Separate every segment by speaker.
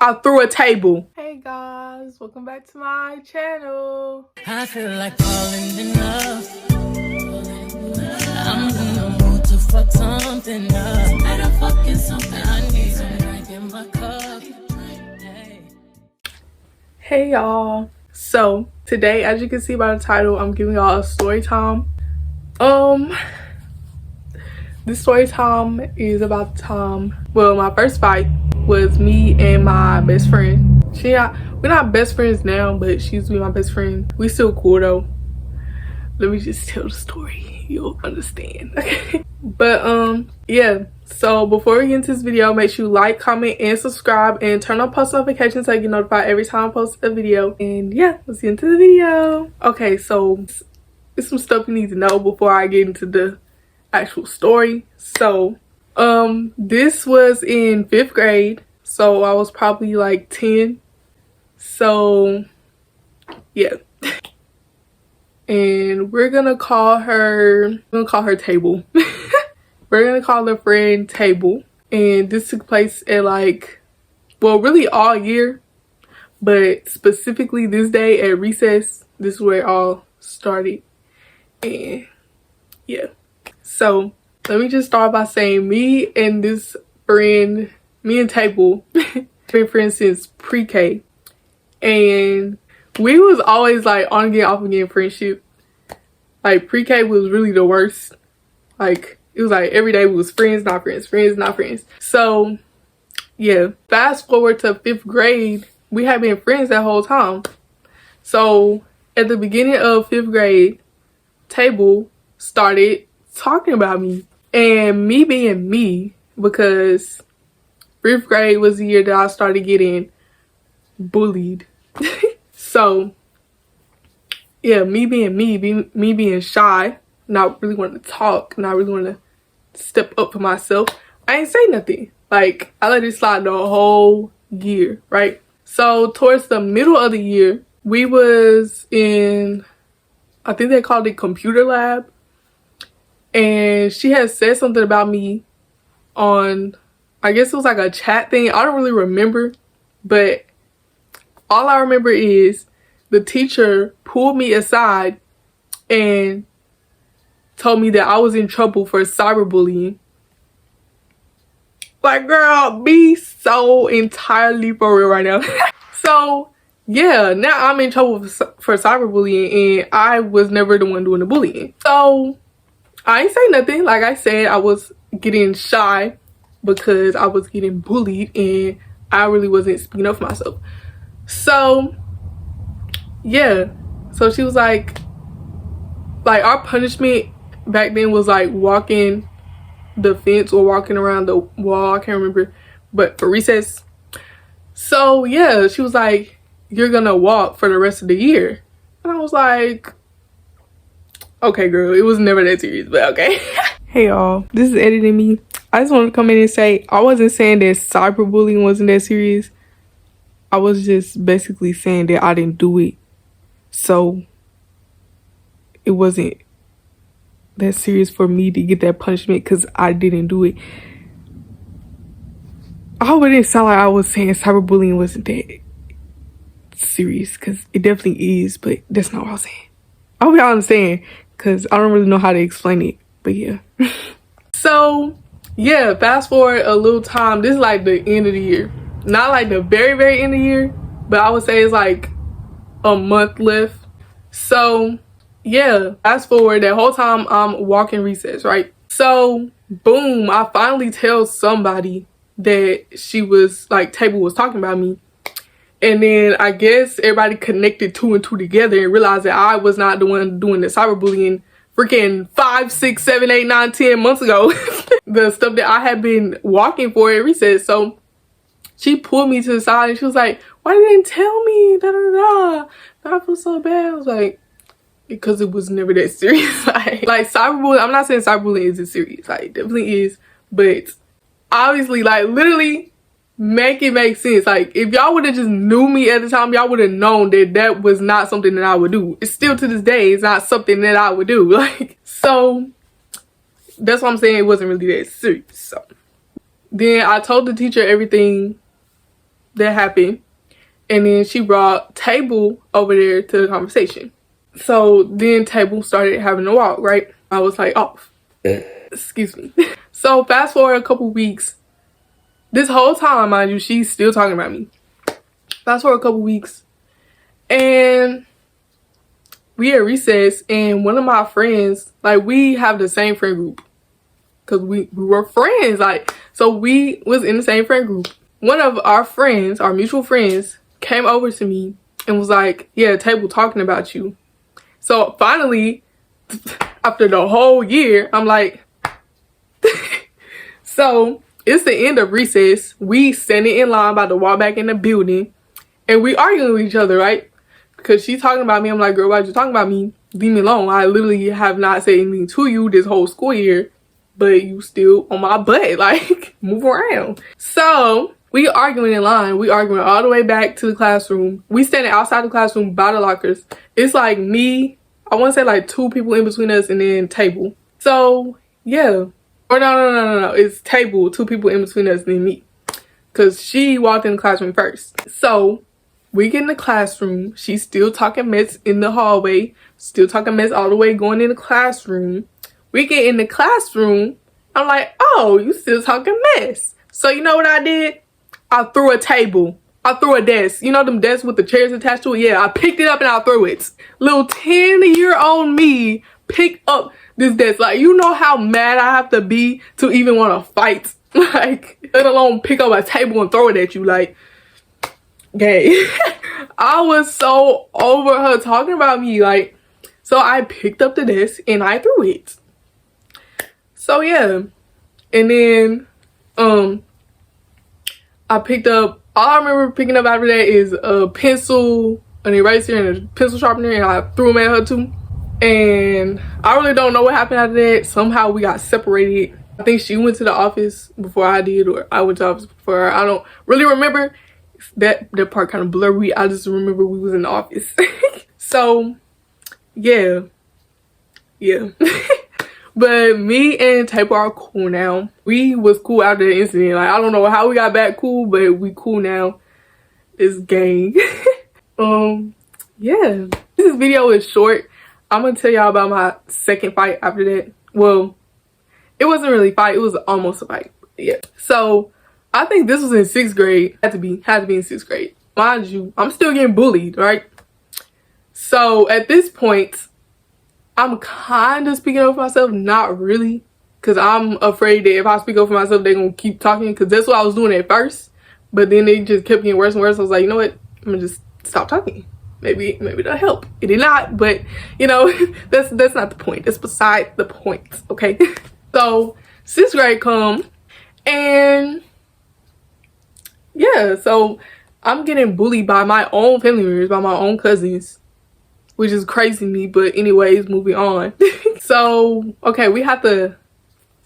Speaker 1: I threw a table. Hey guys, welcome back to my channel. I feel like falling in love. I'm in the mood to fuck something up. Better fucking something. I need some drink in my cup. Hey y'all. So today, as you can see by the title, I'm giving y'all a story time. This story time is about the time, well, my first fight was me and my best friend. We're not best friends now, but she used to be my best friend. We still cool though. Let me just tell the story, you'll understand. But yeah, so before we get into this video, make sure you like, comment, and subscribe, and turn on post notifications so you get notified every time I post a video. And yeah, let's get into the video. Okay, so there's some stuff you need to know before I get into the actual story. So this was in 5th grade, so I was probably like 10. So yeah. And we're gonna call her Table. We're gonna call her friend Table. And this took place at like, well, really all year, but specifically this day at recess. This is where it all started. And yeah, so let me just start by saying me and Table been friends since pre-K, and we was always like on again, off again friendship. Like pre-K was really the worst. Like it was like every day we was friends, not friends, friends, not friends. So yeah, fast forward to 5th grade, we had been friends that whole time. So at the beginning of 5th grade, Table started talking about me, and me being me, because 5th grade was the year that I started getting bullied. So yeah, me being shy, not really wanting to talk, not really want to step up for myself, I ain't say nothing. Like I let it slide the whole year, right? So towards the middle of the year, we was in, I think they called it computer lab, and she had said something about me on, I guess it was like a chat thing. I don't really remember, but all I remember is the teacher pulled me aside and told me that I was in trouble for cyberbullying. Like, girl, be so entirely for real right now. So yeah, now I'm in trouble for cyberbullying, and I was never the one doing the bullying. So I ain't say nothing. Like I said, I was getting shy because I was getting bullied and I really wasn't speaking up for myself. So yeah, so she was like our punishment back then was like walking the fence or walking around the wall, I can't remember, but for recess. So yeah, she was like, you're gonna walk for the rest of the year. And I was like, okay girl, it was never that serious, but okay. Hey y'all, this is editing me. I just wanted to come in and say, I wasn't saying that cyberbullying wasn't that serious. I was just basically saying that I didn't do it, so it wasn't that serious for me to get that punishment because I didn't do it. I hope it didn't sound like I was saying cyberbullying wasn't that serious, because it definitely is, but that's not what I was saying. I hope y'all understand, because I don't really know how to explain it, but yeah. So yeah, fast forward a little time. This is like the end of the year. Not like the very, very end of the year, but I would say it's like a month left. So yeah, fast forward, that whole time I'm walking recess, right? So boom, I finally tell somebody that she was like, Table was talking about me. And then I guess everybody connected 2 and 2 together and realized that I was not the one doing the cyberbullying freaking 5, 6, 7, 8, 9, 10 months ago. The stuff that I had been walking for at recess. So she pulled me to the side and she was like, why you didn't tell me? Da, da, da. I feel so bad. I was like, because it was never that serious. like cyberbullying, I'm not saying cyberbullying isn't serious. Like it definitely is. But obviously, like literally make it make sense. Like if y'all would have just knew me at the time, y'all would have known that that was not something that I would do. It's still to this day, it's not something that I would do. Like, so that's what I'm saying. It wasn't really that serious. So then I told the teacher everything that happened. And then she brought Table over there to the conversation. So then Table started having a walk, right? I was like, off. Excuse me. So fast forward a couple weeks. This whole time, mind you, she's still talking about me. Fast forward a couple weeks. And we at recess, and one of my friends, like, we have the same friend group. Because we were friends. Like, so we was in the same friend group. One of our friends, our mutual friends, came over to me and was like, yeah, Table talking about you. So finally, after the whole year, I'm like, so it's the end of recess. We standing in line about to walk back in the building, and we arguing with each other, right? Because she's talking about me. I'm like, girl, why'd you talking about me? Leave me alone. I literally have not said anything to you this whole school year, but you still on my butt. Like, move around. So we arguing in line. We arguing all the way back to the classroom. We standing outside the classroom by the lockers. It's like me, I want to say like 2 people in between us, and then Table. So yeah. Or no. It's Table, 2 people in between us, and then me. Because she walked in the classroom first. So we get in the classroom. She's still talking mess in the hallway. Still talking mess all the way going in the classroom. We get in the classroom. I'm like, oh, you still talking mess. So you know what I did? I threw a table. I threw a desk. You know them desks with the chairs attached to it? Yeah, I picked it up and I threw it. Little 10-year-old me picked up this desk. Like, you know how mad I have to be to even want to fight? Like, let alone pick up a table and throw it at you. Like, gay. I was so over her talking about me. Like, so I picked up the desk and I threw it. So yeah. And then, I picked up, all I remember picking up after that is a pencil, an eraser, and a pencil sharpener, and I threw them at her too. And I really don't know what happened after that. Somehow we got separated. I think she went to the office before I did, or I went to the office before her. I don't really remember. That part kind of blurry. I just remember we was in the office. So, yeah. But me and Table are cool now. We was cool after the incident. Like, I don't know how we got back cool, but we cool now. It's gang. Yeah. This video is short. I'm gonna tell y'all about my second fight after that. Well, it wasn't really a fight. It was almost a fight. Yeah. So, I think this was in 6th grade. Had to be in 6th grade. Mind you, I'm still getting bullied, right? So, at this point, I'm kind of speaking up for myself, not really, because I'm afraid that if I speak up for myself, they're going to keep talking, because that's what I was doing at first, but then they just kept getting worse and worse. I was like, you know what, I'm going to just stop talking. Maybe that'll help. It did not, but, you know, that's not the point. That's beside the point, okay? So, 6th grade come, and, yeah, so I'm getting bullied by my own family members, by my own cousins, which is crazy to me, but anyways, moving on. So, okay, we have to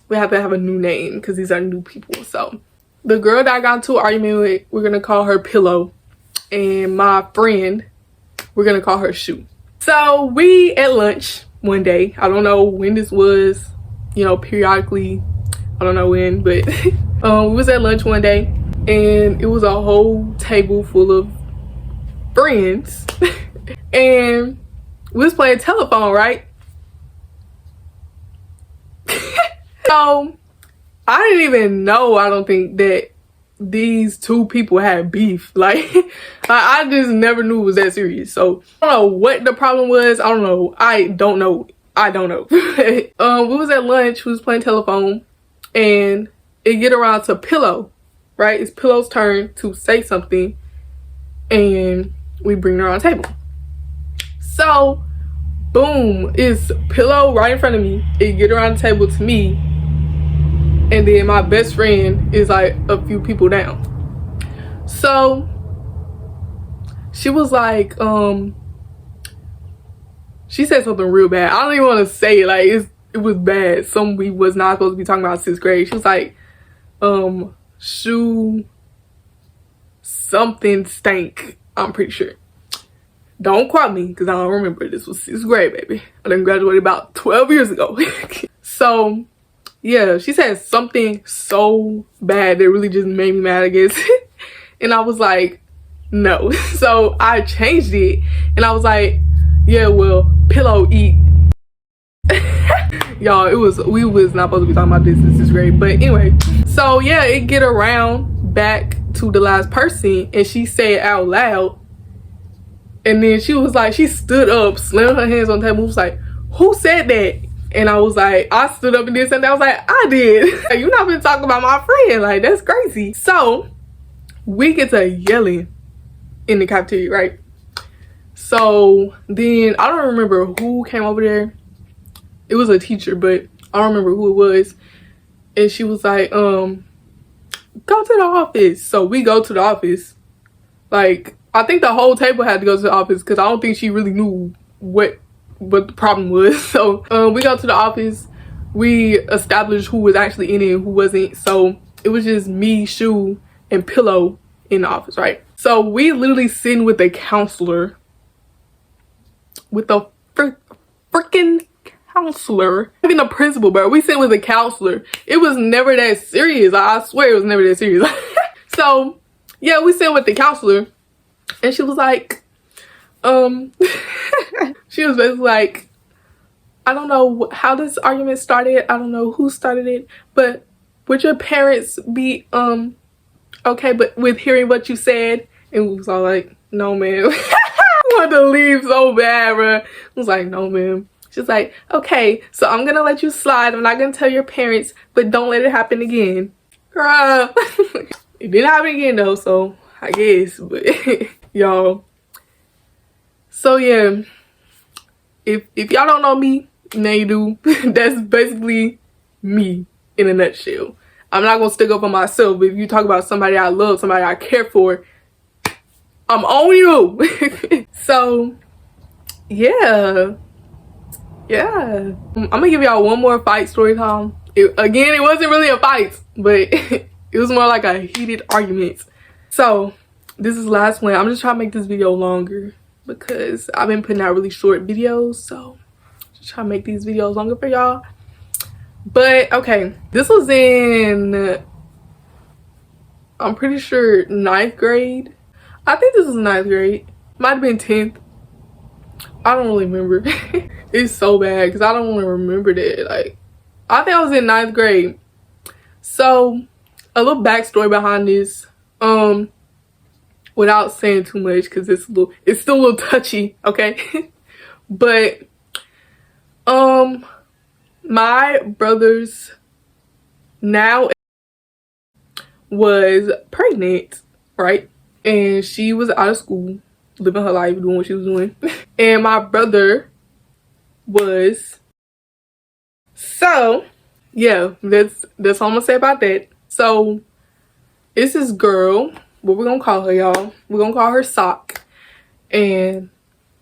Speaker 1: have a new name because these are new people. So, the girl that I got into an argument with, we're gonna call her Pillow, and my friend, we're gonna call her Shoe. So, we at lunch one day. I don't know when this was, you know, periodically. I don't know when, but we was at lunch one day, and it was a whole table full of friends, and we was playing telephone, right? So I didn't even know, I don't think, that these 2 people had beef. Like, I just never knew it was that serious. So I don't know what the problem was. I don't know. We was at lunch, we was playing telephone, and it get around to Pillow, right? It's Pillow's turn to say something, and we bring her on the table. So, boom, it's Pillow right in front of me. It get around the table to me, and then my best friend is like a few people down. So, she was like, she said something real bad. I don't even want to say it. Like, it was bad. Something we was not supposed to be talking about 6th grade. She was like, Shoe something stank. I'm pretty sure. Don't quote me, because I don't remember. This was 6th grade, baby. I done graduated about 12 years ago. So, yeah, she said something so bad that really just made me mad, I guess. And I was like, no. So I changed it and I was like, yeah, well, pillow eat. Y'all, we was not supposed to be talking about this. This is great. But anyway, so yeah, it get around back to the last person and she said out loud. And then she was like, she stood up, slammed her hands on the table, was like, who said that? And I was like, I stood up and did something. I was like, I did. Like, you not been talking about my friend. Like, that's crazy. So we get to yelling in the cafeteria, right? So then I don't remember who came over there. It was a teacher, but I don't remember who it was. And she was like, go to the office. So we go to the office. Like, I think the whole table had to go to the office because I don't think she really knew what the problem was. So we go to the office. We established who was actually in it and who wasn't. So it was just me, Shu, and Pillow in the office, right? So we literally sitting with a counselor, with a freaking counselor, even the principal, bro. We sitting with a counselor. It was never that serious. I swear it was never that serious. So yeah, we sitting with the counselor and she was like, she was basically like, I don't know how this argument started. I don't know who started it, but would your parents be okay but with hearing what you said? And we was all like, no, ma'am. I wanted to leave so bad, bro. I was like, no, ma'am. She's like, okay, so I'm gonna let you slide. I'm not gonna tell your parents, but don't let it happen again. Girl. It didn't happen again though, so I guess, but y'all. So yeah, if y'all don't know me, now you do. That's basically me in a nutshell. I'm not gonna stick up for myself, but if you talk about somebody I love, somebody I care for, I'm on you. So yeah, I'm gonna give y'all one more fight story time. Again, it wasn't really a fight, but it was more like a heated argument. So this is the last one. I'm just trying to make this video longer because I've been putting out really short videos, so just trying to make these videos longer for y'all. But okay, this was in, I'm pretty sure 9th grade. I think this was 9th grade. Might have been 10th. I don't really remember. It's so bad because I don't want to remember that. Like, I think I was in 9th grade. So a little backstory behind this. Without saying too much because it's still a little touchy, okay? But my brother's now was pregnant, right? And she was out of school, living her life, doing what she was doing. And my brother was, so yeah, that's all I'm gonna say about that. So it's this girl, what we're gonna call her, y'all. We're gonna call her Sock, and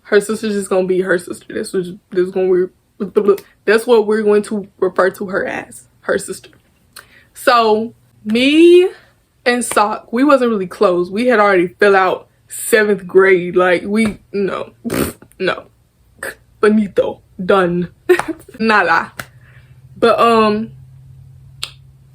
Speaker 1: her sister's just gonna be her sister. That's what we're going to refer to her as, her sister. So me and Sock, we wasn't really close. We had already fell out 7th grade. Like, no, finito, done. Nada. But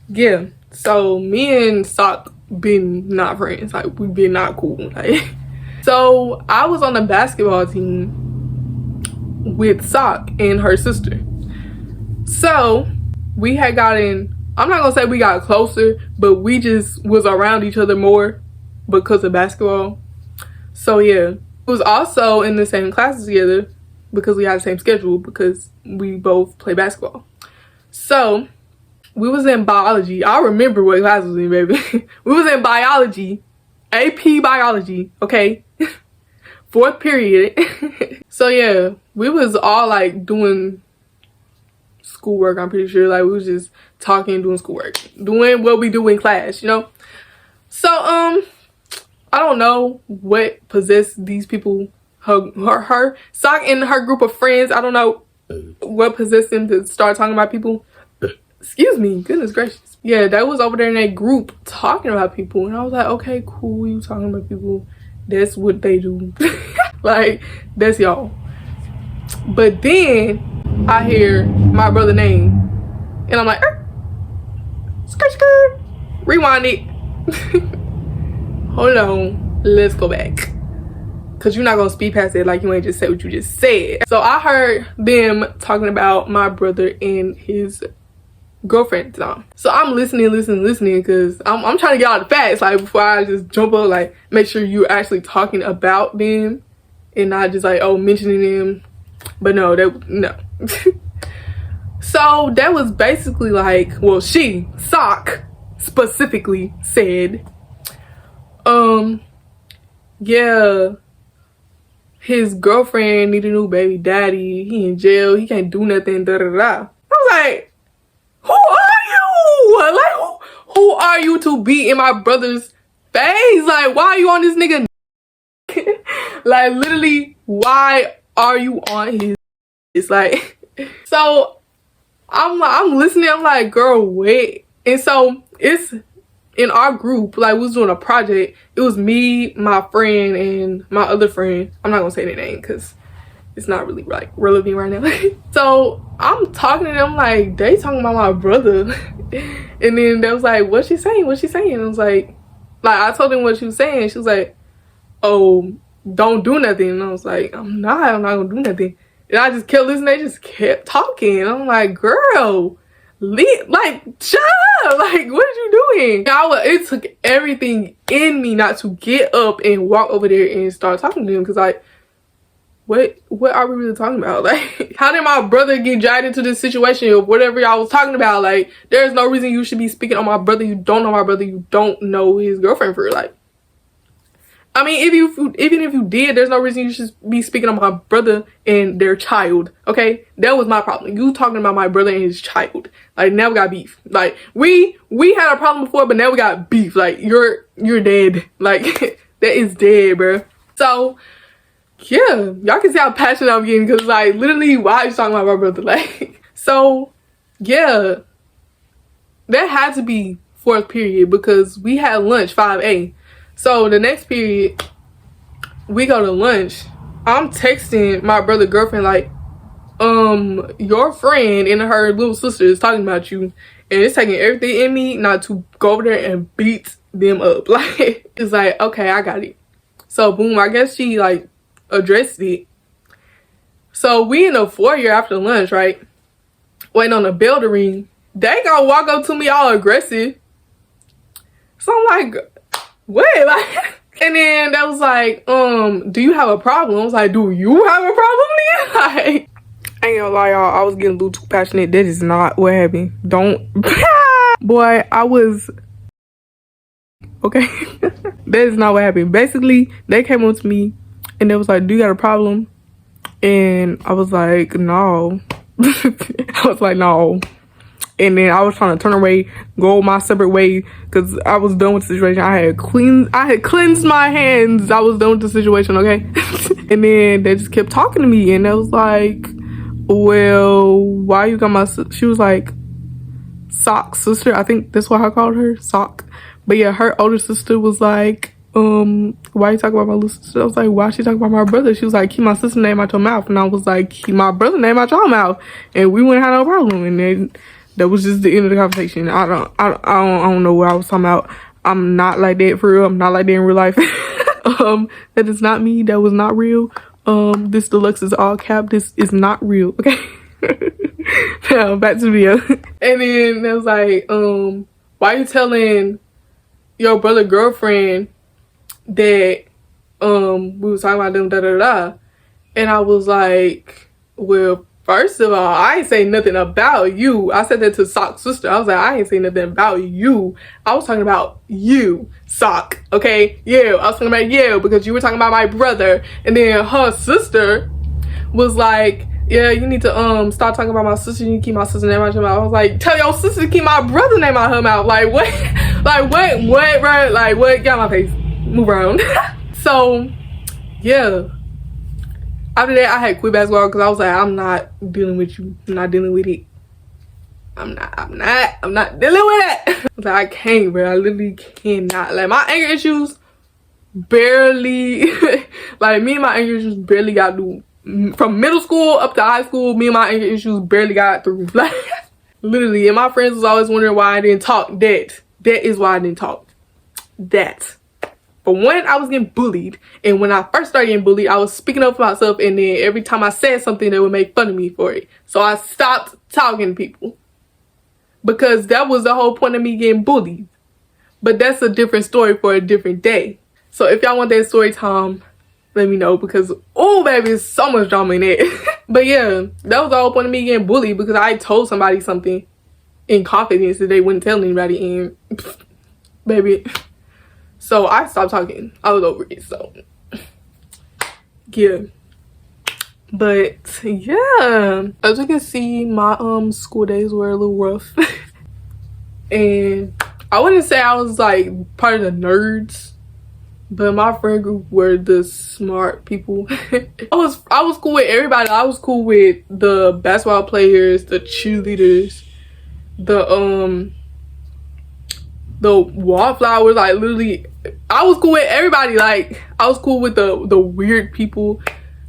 Speaker 1: yeah, so me and Sock been not friends. Like, we been not cool. Like, so I was on the basketball team with Sock and her sister. So we had gotten, I'm not gonna say we got closer, but we just was around each other more because of basketball. So yeah, we was also in the same classes together because we had the same schedule because we both play basketball. So we was in biology. I remember what class was in, baby. We was in biology, AP biology, okay? 4th period. So yeah, we was all like doing schoolwork, I'm pretty sure. Like, we was just talking, doing schoolwork, doing what we do in class, you know? So I don't know what possessed these people, her Sock and her group of friends. I don't know what possessed them to start talking about people. Excuse me, goodness gracious. Yeah, that was over there in that group talking about people, and I was like, okay, cool, you talking about people, that's what they do. Like, that's y'all. But then I hear my brother's name and I'm like, skirt, skirt. Rewind it. hold on, let's go back, because you're not gonna speed past it like you ain't just said what you just said. So I heard them talking about my brother and his girlfriend. So I'm listening because I'm trying to get all the facts, like, before I just jump up, like, make sure you're actually talking about them and not just like, oh, mentioning them. But no. So that was basically like, well, Sock specifically said, yeah, his girlfriend need a new baby daddy, he in jail, he can't do nothing, da da da. I was like, who are you? Like, who are you to be in my brother's face? Like, why are you on this nigga? Like, literally, why are you on his? It's like, so I'm listening, I'm like, girl, wait. And so it's in our group, like, we was doing a project. It was me, my friend, and my other friend. I'm not gonna say their name because it's not really like relevant right now. So I'm talking to them, like, they talking about my brother. And then they was like, what's she saying? And I was like, I told them what she was saying. She was like, oh, don't do nothing. And I was like, I'm not gonna do nothing. And I just kept listening. They just kept talking. I'm like, girl, like, shut up. Like, what are you doing? It took everything in me not to get up and walk over there and start talking to them, because, like, what are we really talking about? Like, how did my brother get dragged into this situation of whatever y'all was talking about? Like, there's no reason you should be speaking on my brother. You don't know my brother. You don't know his girlfriend for real. Like, I mean, even if you did, there's no reason you should be speaking on my brother and their child, okay? That was my problem. You talking about my brother and his child. Like, now we got beef. Like, we had a problem before, but now we got beef. Like, you're dead. Like, that is dead, bro. So, yeah, y'all can see how passionate I'm getting, because, like, literally, why are you talking about my brother? Like, so, yeah, that had to be 4th period, because we had lunch 5A. So the next period, we go to lunch. I'm texting my brother's girlfriend, like, your friend and her little sister is talking about you, and it's taking everything in me not to go over there and beat them up. Like, it's like, okay, I got it. So boom, I guess she, like, addressed it. So we in the foyer after lunch, right, waiting on the bell to ring. They gonna walk up to me all aggressive. So I'm like, what? Like, and then that was like, do you have a problem? I was like, do you have a problem then? Like, I ain't gonna lie, y'all, I was getting a little too passionate. That is not what happened. Don't. Boy, I was, okay. That is not what happened. Basically, they came up to me and they was like, do you got a problem? And I was like, no. I was like, no. And then I was trying to turn away, go my separate way, because I was done with the situation. I had cleansed my hands. I was done with the situation, okay? And then they just kept talking to me, and they was like, well, why you got my sister? She was like, Sock sister. I think that's what I called her, Sock. But yeah, her older sister was like, why you talking about my little sister? I was like, why she talking about my brother? She was like, keep my sister name out your mouth. And I was like, keep my brother name out your mouth. And we wouldn't have no problem. And then that was just the end of the conversation. I don't know what I was talking about. I'm not like that for real. I'm not like that in real life. That is not me. That was not real. This deluxe is all cap. This is not real. Okay. Now back to the video. And then it was like, why you telling your brother girlfriend that we was talking about them, da da da? And I was like, well, first of all, I ain't say nothing about you. I said that to Sock's sister. I was like, I ain't say nothing about you. I was talking about you, Sock, okay? Yeah, I was talking about you because you were talking about my brother. And then her sister was like, yeah, you need to stop talking about my sister. You need to keep my sister name out your mouth. I was like, tell your sister to keep my brother name out her mouth. Like, what? Like, what, bro? Like, what? Get out my face. Move around. So, yeah. After that, I had quit basketball because I was like, I'm not dealing with you. I'm not dealing with it. I'm not dealing with it. I was like, I can't, bro. I literally cannot. Like, my anger issues barely, like, me and my anger issues barely got through. From middle school up to high school, me and my anger issues barely got through. Like, literally. And my friends was always wondering why I didn't talk. That is why I didn't talk. That. For one, I was getting bullied. And when I first started getting bullied, I was speaking up for myself. And then every time I said something, they would make fun of me for it. So I stopped talking to people. Because that was the whole point of me getting bullied. But that's a different story for a different day. So if y'all want that story time, let me know. Because, oh baby, there's so much drama in it. But yeah, that was the whole point of me getting bullied. Because I told somebody something in confidence that they wouldn't tell anybody. And, baby. So I stopped talking. I was over it. So, yeah. But yeah, as you can see, my school days were a little rough. And I wouldn't say I was like part of the nerds, but my friend group were the smart people. I was cool with everybody. I was cool with the basketball players, the cheerleaders, the wallflowers. Like literally, I was cool with everybody. Like I was cool with the weird people.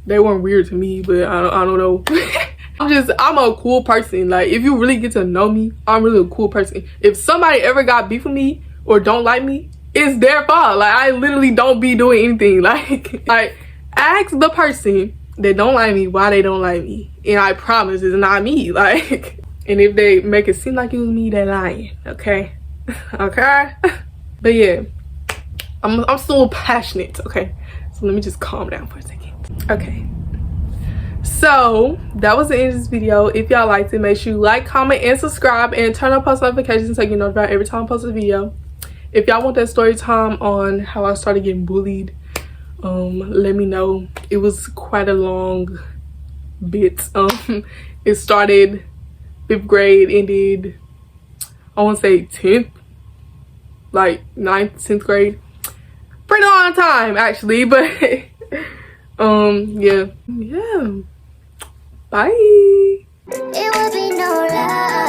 Speaker 1: They weren't weird to me, but I don't know. I'm a cool person. Like if you really get to know me, I'm really a cool person. If somebody ever got beef with me or don't like me, it's their fault. Like I literally don't be doing anything. Like ask the person that don't like me why they don't like me, and I promise it's not me. Like, and if they make it seem like it was me, they're lying. Okay. Okay. But yeah, I'm still passionate. Okay, so let me just calm down for a second. Okay, so that was the end of this video. If y'all liked it, make sure you like, comment, and subscribe, and turn on post notifications so you get notified every time I post a video. If y'all want that story time on how I started getting bullied, let me know. It was quite a long bit. It started 5th grade, ended, I want to say 10th, like 9th, 10th grade. Pretty long time actually, but yeah. Bye. It would be no lie.